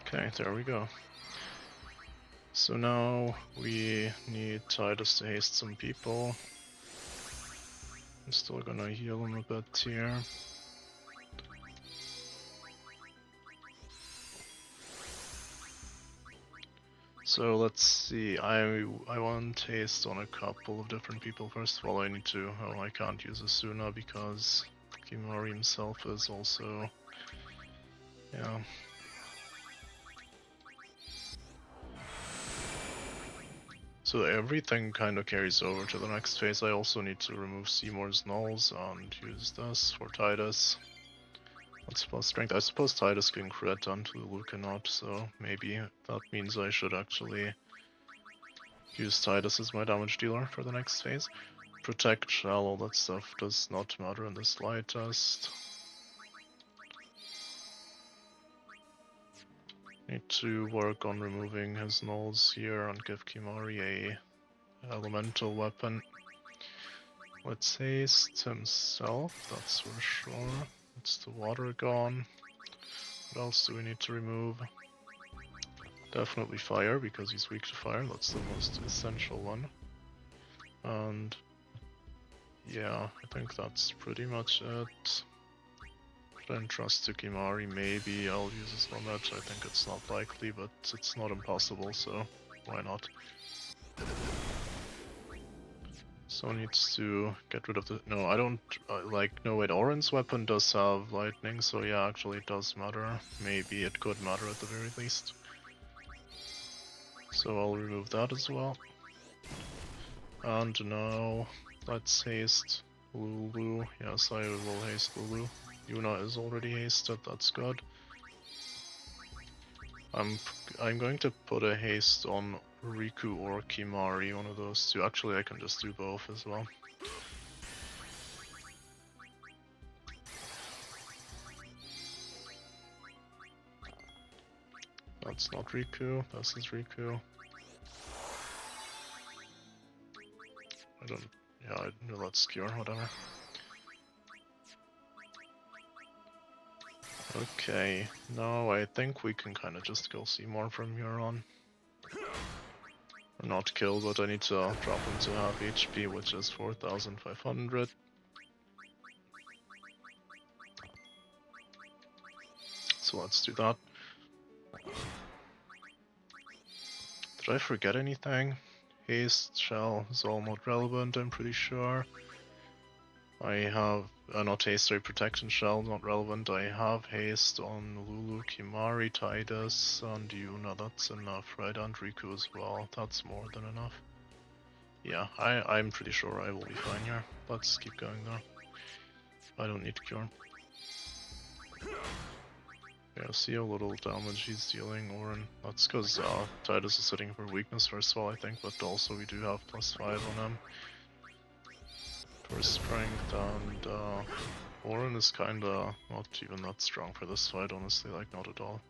Okay, there we go. So now we need Titus to haste some people. I'm still gonna heal him a bit here. So let's see, I want haste on a couple of different people. First of all, I need to, oh, I can't use Asuna because Kimari himself is also, yeah. So everything kind of carries over to the next phase. I also need to remove Seymour's nulls and use this for Titus. That's plus strength. I suppose Titus can crit onto Lulu cannot, so maybe that means I should actually use Titus as my damage dealer for the next phase. Protect, shell, all that stuff does not matter in the slightest. Need to work on removing his nulls here and give Kimari a elemental weapon. Let's haste himself, that's for sure. It's the water gone. What else do we need to remove? Definitely fire, because he's weak to fire, that's the most essential one. And yeah, I think that's pretty much it. Then trust to Kimari, maybe I'll use his limit. I think it's not likely, but it's not impossible, so why not? So needs to get rid of the... No, I don't... no wait, Oren's weapon does have lightning, so yeah, actually it does matter. Maybe it could matter at the very least. So I'll remove that as well. And now, let's haste Lulu. Yes, I will haste Lulu. Yuna is already hasted, that's good. I'm going to put a haste on Riku or Kimari, one of those two. Actually, I can just do both as well. That's not Riku, this is Riku. I don't... yeah, let's cure, whatever. Okay, now I think we can kind of just kill Seymour from here on. Or not kill, but I need to drop him to half HP, which is 4,500. So let's do that. Did I forget anything? Haste, shell is all not relevant, I'm pretty sure. I have not haste, sorry, protect and shell, not relevant. I have haste on Lulu, Kimari, Titus, and Yuna. That's enough, right? And Riku as well. That's more than enough. Yeah, I'm pretty sure I will be fine here. Let's keep going though. I don't need cure. Yeah, see how little damage he's dealing, Oren. That's because Titus is sitting for weakness first of all, I think, but also we do have +5 on him. For strength, and Oren is kinda not even that strong for this fight, honestly, like not at all.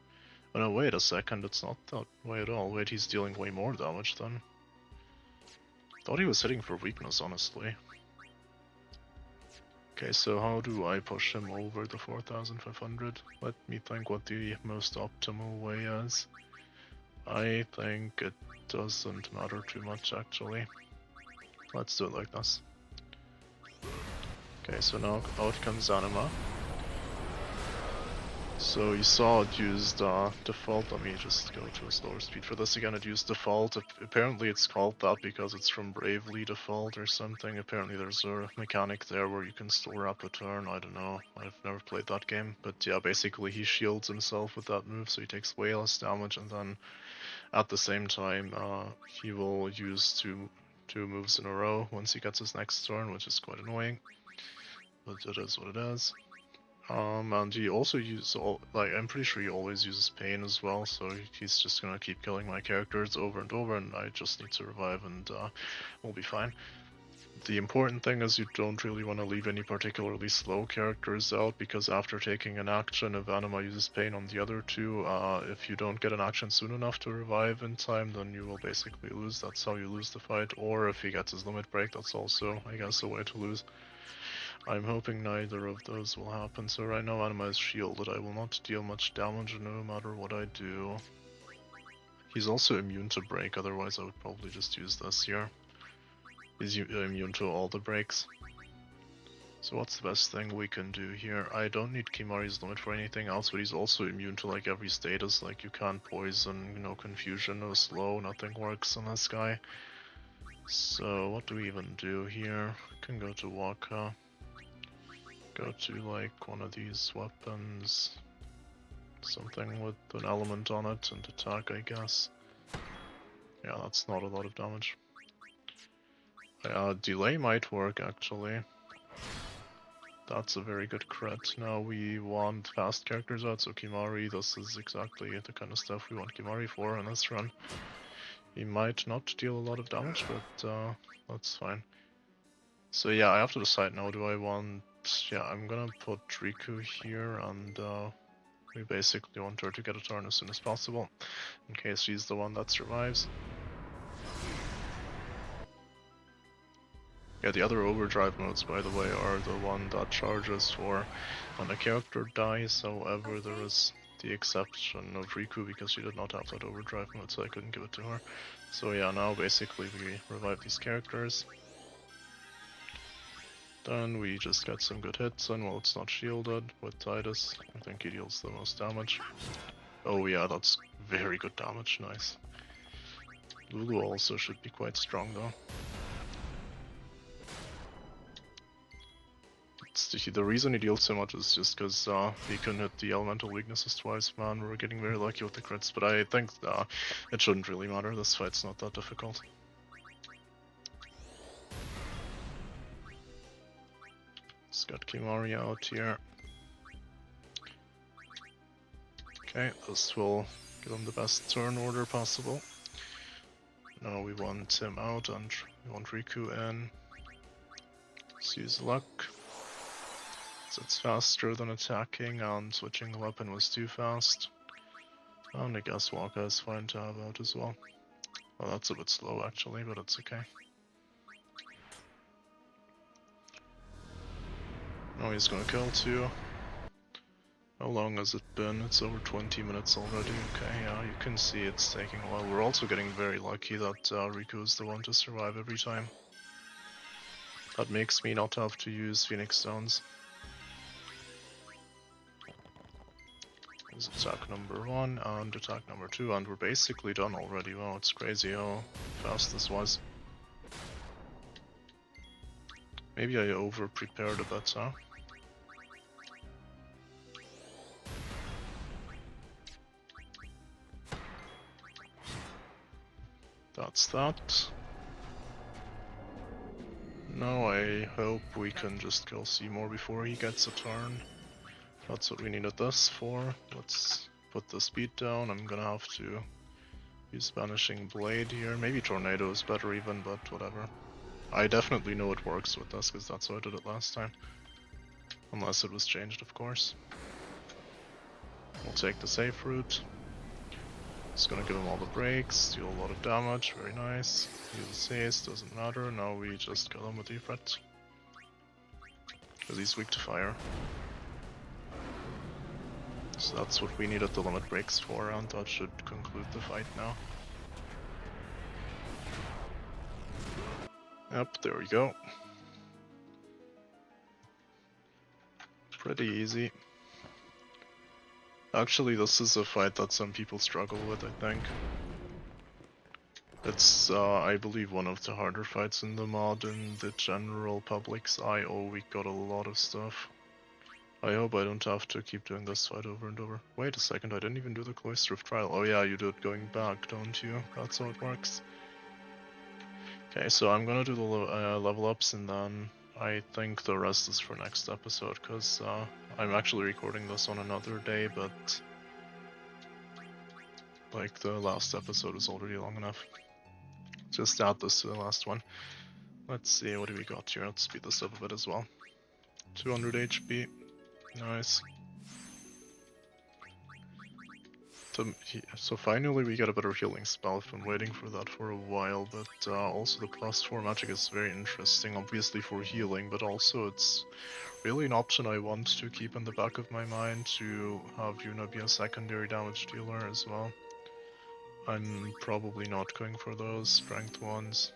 Oh no, wait a second, it's not that way at all. Wait, he's dealing way more damage then. Thought he was hitting for weakness, honestly. Okay, so how do I push him over the 4,500? Let me think what the most optimal way is. I think it doesn't matter too much, actually. Let's do it like this. Okay, so now out comes Anima. So you saw it used default. Let me just go to a slower speed for this again. It used default. Apparently it's called that because it's from Bravely default or something. Apparently there's a mechanic there where you can store up a turn. I don't know. I've never played that game. But yeah, basically he shields himself with that move, so he takes way less damage, and then at the same time he will use two moves in a row once he gets his next turn, which is quite annoying. But it is what it is. And he also uses I'm pretty sure he always uses pain as well, so he's just gonna keep killing my characters over and over, and I just need to revive and we'll be fine. The important thing is you don't really want to leave any particularly slow characters out, because after taking an action, if Anima uses pain on the other two, if you don't get an action soon enough to revive in time, then you will basically lose. That's how you lose the fight. Or if he gets his limit break, that's also, I guess, a way to lose. I'm hoping neither of those will happen. So right now Anima is shielded. I will not deal much damage no matter what I do. He's also immune to break, otherwise I would probably just use this here. He's immune to all the breaks. So what's the best thing we can do here? I don't need Kimari's limit for anything else, but he's also immune to like every status. Like you can't poison, no confusion, no slow, nothing works on this guy. So what do we even do here? We can go to Waka. Go to like one of these weapons, something with an element on it, and attack, I guess. Yeah, that's not a lot of damage. Delay might work actually. That's a very good crit. Now we want fast characters out, so Kimari, this is exactly the kind of stuff we want Kimari for in this run. He might not deal a lot of damage, but that's fine. So yeah, I have to decide now, do I want... Yeah, I'm gonna put Riku here, and we basically want her to get a turn as soon as possible, in case she's the one that survives. Yeah, the other overdrive modes, by the way, are the one that charges for when a character dies. However, there is the exception of Riku because she did not have that overdrive mode, so I couldn't give it to her. So yeah, now basically we revive these characters. Then we just get some good hits in while it's not shielded with Titus. I think he deals the most damage. Oh yeah, that's very good damage, nice. Lulu also should be quite strong though. The reason he deals so much is just because he can hit the elemental weaknesses twice. Man, we're getting very lucky with the crits, but I think it shouldn't really matter. This fight's not that difficult. Let's get Kimari out here. Okay, this will give him the best turn order possible. Now we want him out and we want Riku in. Let's use luck. It's faster than attacking, and switching the weapon was too fast. And I guess Waka is fine to have out as well. Well, that's a bit slow actually, but it's okay. Now he's gonna kill two. How long has it been? It's over 20 minutes already. Okay, yeah, you can see it's taking a while. We're also getting very lucky that Riku is the one to survive every time. That makes me not have to use Phoenix Stones. Is attack number 1 and attack number 2, and we're basically done already. Wow, it's crazy how fast this was. Maybe I over-prepared a bit, huh? That's that. Now I hope we can just kill Seymour before he gets a turn. That's what we needed this for. Let's put the speed down. I'm gonna have to use Vanishing Blade here. Maybe Tornado is better even, but whatever. I definitely know it works with this, because that's how I did it last time. Unless it was changed, of course. We'll take the safe route. It's gonna give him all the breaks, deal a lot of damage, very nice. Use haste, doesn't matter. Now we just kill him with Ifrit. Because he's weak to fire. So that's what we needed the limit breaks for, and that should conclude the fight now. Yep, there we go. Pretty easy. Actually, this is a fight that some people struggle with, I think. It's, I believe, one of the harder fights in the mod in the general public's eye. Oh, we got a lot of stuff. I hope I don't have to keep doing this fight over and over. Wait a second, I didn't even do the Cloister of Trial. Oh yeah, you do it going back, don't you? That's how it works. Okay, so I'm gonna do the level ups, and then I think the rest is for next episode, because I'm actually recording this on another day, but like the last episode is already long enough. Just add this to the last one. Let's see, what do we got here? Let's speed this up a bit as well. 200 HP. Nice. So finally we get a better healing spell. I've been waiting for that for a while, but also the +4 magic is very interesting, obviously for healing, but also it's really an option I want to keep in the back of my mind to have Yuna be a secondary damage dealer as well. I'm probably not going for those strength ones.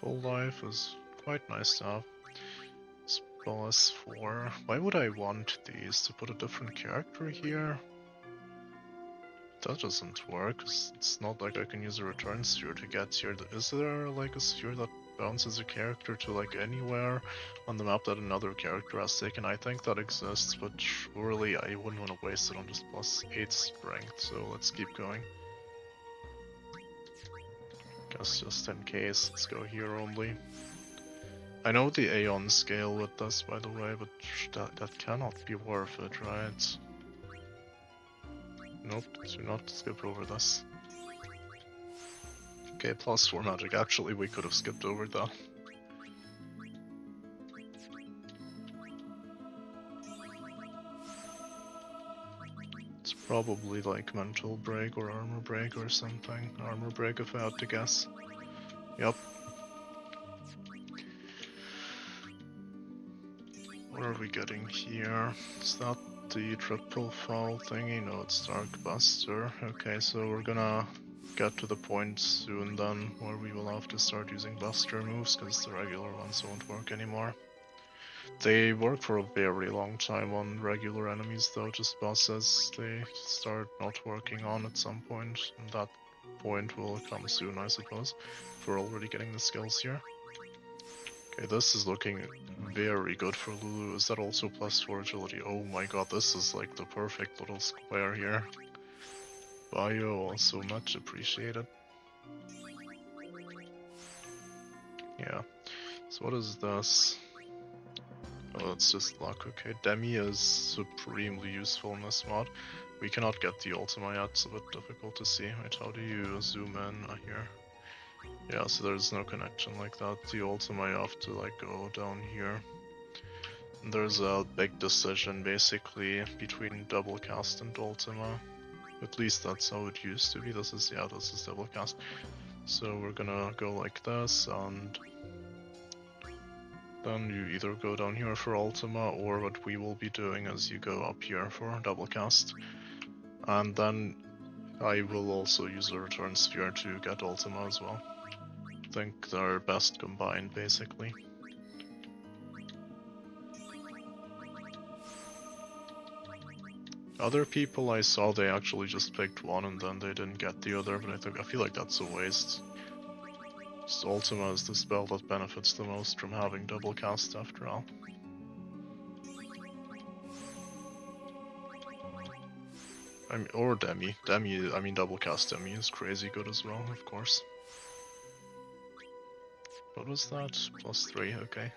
Full life is quite nice to have. +4. Why would I want these? To put a different character here? That doesn't work, 'cause it's not like I can use a return sphere to get here. Is there like a sphere that bounces a character to like anywhere on the map that another character has taken? I think that exists, but surely I wouldn't want to waste it on just +8 strength, so let's keep going. Guess just in case, let's go here only. I know the Aeon scale with this, by the way, but that cannot be worth it, right? Nope, do not skip over this. Okay, +4 magic. Actually, we could have skipped over that. It's probably like mental break or armor break or something. Armor break if I had to guess. Yep. What are we getting here? Is that the triple foul thingy? No, it's Dark Buster. Okay, so we're gonna get to the point soon then where we will have to start using Buster moves because the regular ones won't work anymore. They work for a very long time on regular enemies though, just bosses. They start not working on at some point, and that point will come soon, I suppose, if we're already getting the skills here. Okay, this is looking very good for Lulu. Is that also +4 agility? Oh my god, this is like the perfect little square here. Bio also much appreciated. Yeah. So what is this? Oh, it's just luck. Okay, Demi is supremely useful in this mod. We cannot get the Ultima yet, it's a bit difficult to see. Wait, how do you zoom in here? Yeah, so there's no connection like that. The Ultima you have to like go down here. And there's a big decision basically between double cast and Ultima. At least that's how it used to be. This is double cast. So we're gonna go like this, and then you either go down here for Ultima, or what we will be doing is you go up here for double cast. And then I will also use a return sphere to get Ultima as well. I think they're best combined, basically. Other people I saw, they actually just picked one and then they didn't get the other, but I feel like that's a waste. Just Ultima is the spell that benefits the most from having double cast after all. Or Demi. Double cast Demi is crazy good as well, of course. What was that? +3, okay.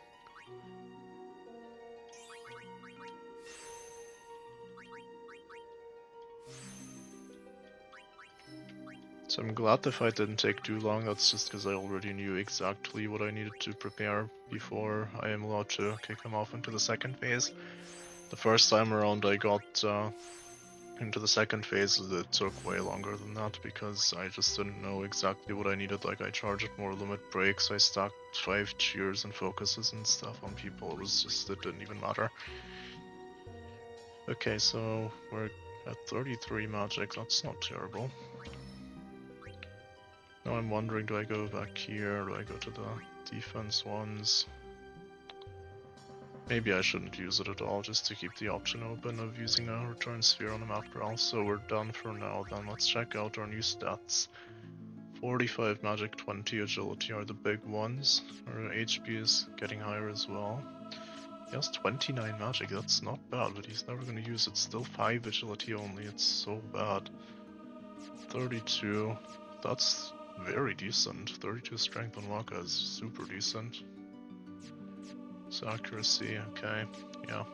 So I'm glad the fight didn't take too long. That's just because I already knew exactly what I needed to prepare before I am allowed to kick him off into the second phase. The first time around I got into the second phase, it took way longer than that because I just didn't know exactly what I needed. Like I charged more limit breaks, I stacked 5 cheers and focuses and stuff on people. It didn't even matter. Okay, so we're at 33 magic, that's not terrible. Now I'm wondering, do I go back here, do I go to the defense ones? Maybe I shouldn't use it at all, just to keep the option open of using a return sphere on a map browse. So we're done for now. Then let's check out our new stats. 45 magic, 20 agility are the big ones. Our HP is getting higher as well. He has 29 magic, that's not bad, but he's never gonna use it. Still 5 agility only, it's so bad. 32, that's very decent. 32 strength on Waka is super decent. So accuracy, okay, yeah.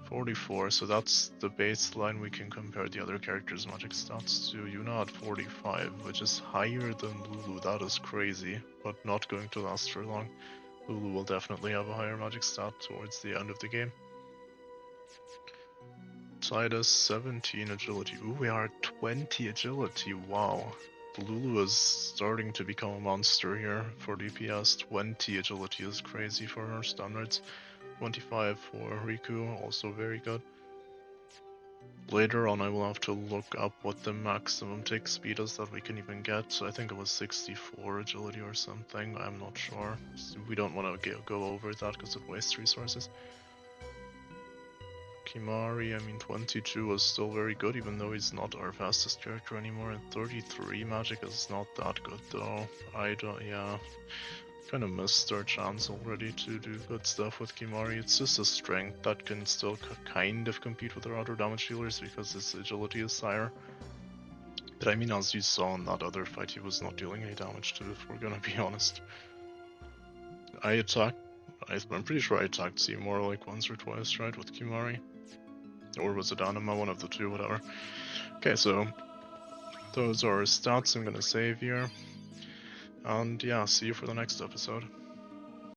44, so that's the baseline. We can compare the other characters' magic stats to. Yuna at 45, which is higher than Lulu. That is crazy, but not going to last for long. Lulu will definitely have a higher magic stat towards the end of the game. Titus 17 agility. Ooh, we are at 20 agility. Wow. Lulu is starting to become a monster here for DPS. 20 agility is crazy for her standards. 25 for Riku, also very good. Later on I will have to look up what the maximum tick speed is that we can even get. So I think it was 64 agility or something, I'm not sure. So we don't want to go over that because it wastes resources. Kimari, I mean 22 was still very good even though he's not our fastest character anymore. And 33 magic is not that good though. Yeah. Kind of missed our chance already to do good stuff with Kimari. It's just a strength that can still kind of compete with our other damage dealers because his agility is higher. But I mean, as you saw in that other fight, he was not dealing any damage to, if we're gonna be honest. I'm pretty sure I attacked Seymour like once or twice, right, with Kimari? Or was it Anima? One of the two, whatever. Okay, so those are our stats. I'm gonna save here. And yeah, see you for the next episode.